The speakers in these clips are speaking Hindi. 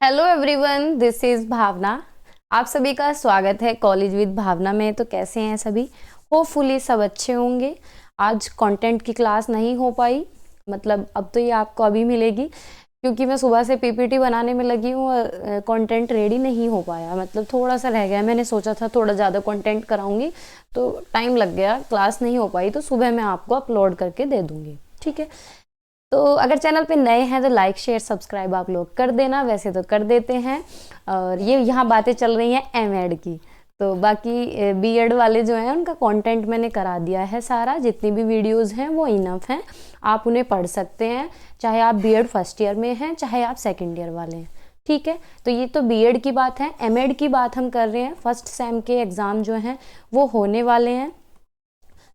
हेलो एवरीवन, दिस इज़ भावना। आप सभी का स्वागत है कॉलेज विद भावना में। तो कैसे हैं सभी? होपफुली सब अच्छे होंगे। आज कंटेंट की क्लास नहीं हो पाई, मतलब अब तो ये आपको अभी मिलेगी क्योंकि मैं सुबह से पीपीटी बनाने में लगी हूँ और कंटेंट रेडी नहीं हो पाया, मतलब थोड़ा सा रह गया। मैंने सोचा था थोड़ा ज़्यादा कंटेंट कराऊंगी तो टाइम लग गया, क्लास नहीं हो पाई, तो सुबह मैं आपको अपलोड करके दे दूँगी। ठीक है, तो अगर चैनल पे नए हैं तो लाइक शेयर सब्सक्राइब आप लोग कर देना, वैसे तो कर देते हैं। और ये यहाँ बातें चल रही हैं एमएड की, तो बाकी बीएड वाले जो हैं उनका कंटेंट मैंने करा दिया है सारा। जितनी भी वीडियोस हैं वो इनफ हैं, आप उन्हें पढ़ सकते हैं, चाहे आप बीएड फर्स्ट ईयर में हैं चाहे आप सेकेंड ईयर वाले हैं। ठीक है, तो ये तो बीएड की बात है। एमएड की बात हम कर रहे हैं। फर्स्ट सेम के एग्ज़ाम जो हैं वो होने वाले हैं।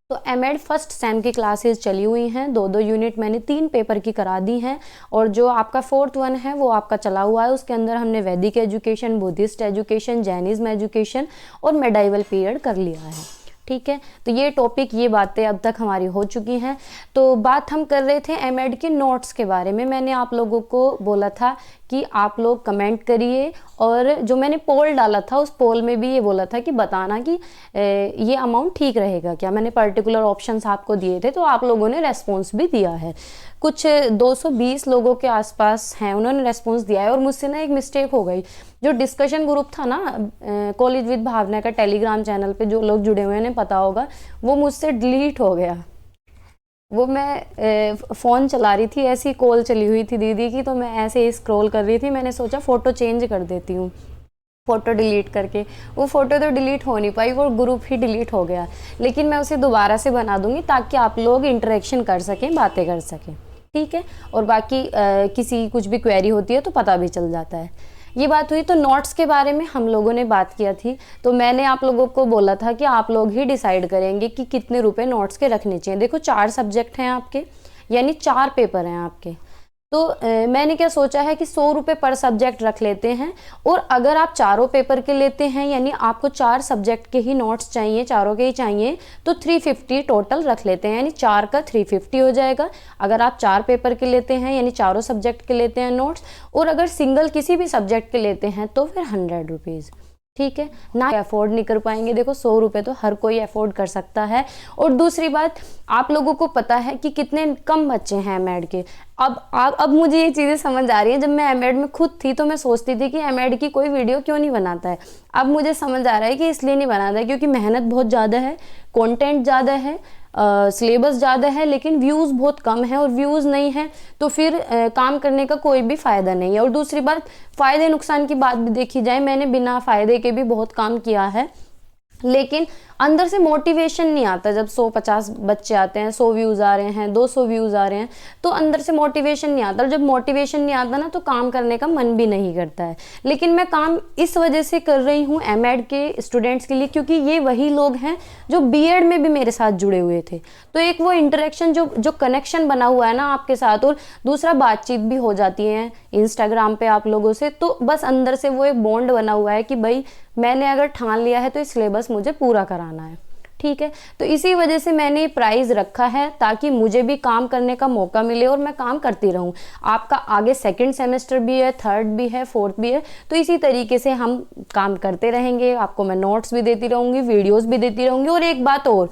तो एमएड फर्स्ट सेम की क्लासेस चली हुई हैं, 2-2 यूनिट मैंने 3 पेपर की करा दी हैं। और जो आपका 4th वन है वो आपका चला हुआ है। उसके अंदर हमने वैदिक education, Buddhist education, Jainism education और मेडाइवल पीरियड कर लिया है। ठीक है, तो ये टॉपिक, ये बातें अब तक हमारी हो चुकी हैं। तो बात हम कर रहे थे एमएड के नोट्स के बारे में। मैंने आप लोगों को बोला था कि आप लोग कमेंट करिए, और जो मैंने पोल डाला था उस पोल में भी ये बोला था कि बताना कि ये अमाउंट ठीक रहेगा क्या। मैंने पर्टिकुलर ऑप्शंस आपको दिए थे, तो आप लोगों ने रेस्पॉन्स भी दिया है। कुछ 220 लोगों के आसपास हैं, उन्होंने रेस्पॉन्स दिया है। और मुझसे ना एक मिस्टेक हो गई, जो डिस्कशन ग्रुप था ना कॉलेज विद भावना का टेलीग्राम चैनल पे, जो लोग जुड़े हुए हैं उन्हें पता होगा, वो मुझसे डिलीट हो गया। वो मैं फ़ोन चला रही थी, ऐसी कॉल चली हुई थी दीदी की, तो मैं ऐसे ही स्क्रॉल कर रही थी। मैंने सोचा फ़ोटो चेंज कर देती हूँ, फ़ोटो डिलीट करके। वो फ़ोटो तो डिलीट हो नहीं पाई, वो ग्रुप ही डिलीट हो गया। लेकिन मैं उसे दोबारा से बना दूँगी ताकि आप लोग इंटरेक्शन कर सकें, बातें कर सकें। ठीक है, और बाकी किसी कुछ भी क्वेरी होती है तो पता भी चल जाता है। ये बात हुई। तो नोट्स के बारे में हम लोगों ने बात किया थी, तो मैंने आप लोगों को बोला था कि आप लोग ही डिसाइड करेंगे कि कितने रुपए नोट्स के रखने चाहिए। देखो 4 सब्जेक्ट हैं आपके, यानी 4 पेपर हैं आपके। तो मैंने क्या सोचा है कि 100 रुपये पर सब्जेक्ट रख लेते हैं। और अगर आप चारों पेपर के लेते हैं, यानी आपको 4 सब्जेक्ट के ही नोट्स चाहिए, चारों के ही चाहिए, तो 350 टोटल रख लेते हैं, यानी 4 का 350 हो जाएगा। अगर आप 4 पेपर के लेते हैं, यानी चारों सब्जेक्ट के लेते हैं नोट्स, और अगर सिंगल किसी भी सब्जेक्ट के लेते हैं तो फिर 100 रुपीज़। ठीक है ना, अफोर्ड नहीं कर पाएंगे। देखो 100 रुपये तो हर कोई अफोर्ड कर सकता है। और दूसरी बात, आप लोगों को पता है कि कितने कम बच्चे हैं एमएड के। अब मुझे ये चीज़ें समझ आ रही हैं। जब मैं एमएड में खुद थी तो मैं सोचती थी कि एमएड की कोई वीडियो क्यों नहीं बनाता है। अब मुझे समझ आ रहा है कि इसलिए नहीं बनाता है क्योंकि मेहनत बहुत ज़्यादा है, कंटेंट ज़्यादा है, सिलेबस ज़्यादा है, लेकिन व्यूज़ बहुत कम है। और व्यूज़ नहीं है तो फिर काम करने का कोई भी फ़ायदा नहीं है। और दूसरी बात, फ़ायदे नुकसान की बात भी देखी जाए, मैंने बिना फ़ायदे के भी बहुत काम किया है, लेकिन अंदर से मोटिवेशन नहीं आता। जब 150 बच्चे आते हैं, 100 व्यूज़ आ रहे हैं, 200 व्यूज़ आ रहे हैं, तो अंदर से मोटिवेशन नहीं आता। जब मोटिवेशन नहीं आता ना, तो काम करने का मन भी नहीं करता है। लेकिन मैं काम इस वजह से कर रही हूँ एमएड के स्टूडेंट्स के लिए, क्योंकि ये वही लोग हैं जो बीएड में भी मेरे साथ जुड़े हुए थे। तो एक वो इंटरेक्शन, जो कनेक्शन बना हुआ है ना आपके साथ, और दूसरा बातचीत भी हो जाती है इंस्टाग्राम पे आप लोगों से, तो बस अंदर से वो एक बॉन्ड बना हुआ है कि भाई मैंने अगर ठान लिया है तो इस सिलेबस मुझे पूरा कराना है। ठीक है, तो इसी वजह से मैंने प्राइस रखा है ताकि मुझे भी काम करने का मौका मिले और मैं काम करती रहूं। आपका आगे 2nd सेमेस्टर भी है, 3rd भी है, 4th भी है, तो इसी तरीके से हम काम करते रहेंगे। आपको मैं नोट्स भी देती रहूंगी, वीडियोस भी देती रहूंगी। और एक बात और,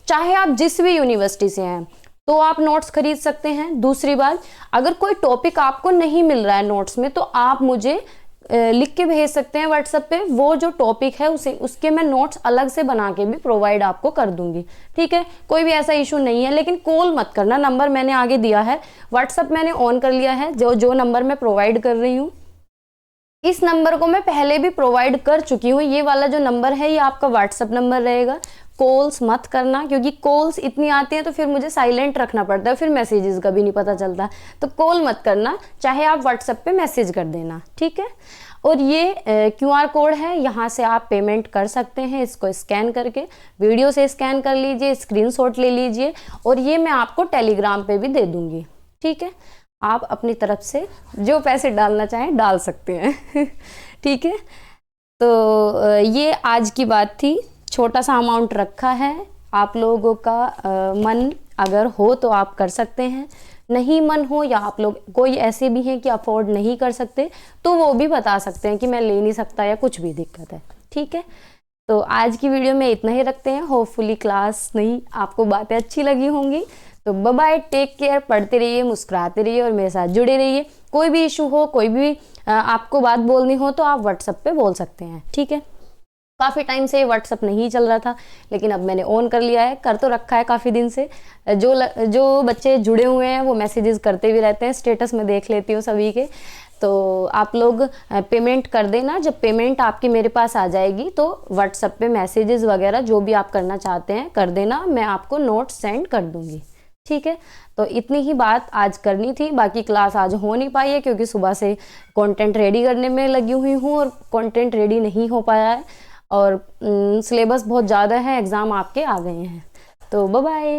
चाहे आप जिस भी यूनिवर्सिटी से हैं तो आप नोट्स खरीद सकते हैं। दूसरी बात, अगर कोई टॉपिक आपको नहीं मिल रहा है नोट्स में, तो आप मुझे लिख के भेज सकते हैं व्हाट्सएप पे। वो जो टॉपिक है उसके मैं नोट्स अलग से बना के भी प्रोवाइड आपको कर दूंगी। ठीक है, कोई भी ऐसा इशू नहीं है। लेकिन कॉल मत करना, नंबर मैंने आगे दिया है, व्हाट्सएप मैंने ऑन कर लिया है। जो नंबर मैं प्रोवाइड कर रही हूँ, इस नंबर को मैं पहले भी प्रोवाइड कर चुकी हूँ। ये वाला जो नंबर है ये आपका व्हाट्सएप नंबर रहेगा। कॉल्स मत करना, क्योंकि कॉल्स इतनी आती हैं तो फिर मुझे साइलेंट रखना पड़ता है, फिर मैसेजेस का भी नहीं पता चलता। तो कॉल मत करना, चाहे आप व्हाट्सएप पे मैसेज कर देना। ठीक है, और ये क्यूआर कोड है, यहाँ से आप पेमेंट कर सकते हैं। इसको स्कैन करके वीडियो से स्कैन कर लीजिए, स्क्रीनशॉट ले लीजिए, और ये मैं आपको टेलीग्राम पे भी दे दूँगी। ठीक है, आप अपनी तरफ से जो पैसे डालना चाहें डाल सकते हैं। ठीक है, तो ये आज की बात थी। छोटा सा अमाउंट रखा है, आप लोगों का मन अगर हो तो आप कर सकते हैं, नहीं मन हो, या आप लोग कोई ऐसे भी हैं कि अफोर्ड नहीं कर सकते, तो वो भी बता सकते हैं कि मैं ले नहीं सकता या कुछ भी दिक्कत है। ठीक है, तो आज की वीडियो में इतना ही रखते हैं। होपफुली क्लास नहीं, आपको बातें अच्छी लगी होंगी। तो बाय बाय, टेक केयर, पढ़ते रहिए, मुस्कुराते रहिए और मेरे साथ जुड़े रहिए। कोई भी इशू हो, कोई भी आपको बात बोलनी हो तो आप व्हाट्सएप पे बोल सकते हैं। ठीक है, काफ़ी टाइम से व्हाट्सएप नहीं चल रहा था, लेकिन अब मैंने ऑन कर लिया है, कर तो रखा है काफ़ी दिन से। जो बच्चे जुड़े हुए हैं वो मैसेजेस करते भी रहते हैं, स्टेटस में देख लेती हूँ सभी के। तो आप लोग पेमेंट कर देना। जब पेमेंट आपकी मेरे पास आ जाएगी तो व्हाट्सएप पे मैसेजेस वगैरह जो भी आप करना चाहते हैं कर देना, मैं आपको नोट्स सेंड कर दूँगी। ठीक है, तो इतनी ही बात आज करनी थी। बाकी क्लास आज हो नहीं पाई है क्योंकि सुबह से कंटेंट रेडी करने में लगी हुई हूँ और कंटेंट रेडी नहीं हो पाया है, और सिलेबस बहुत ज़्यादा है, एग्ज़ाम आपके आ गए हैं। तो बाय बाय।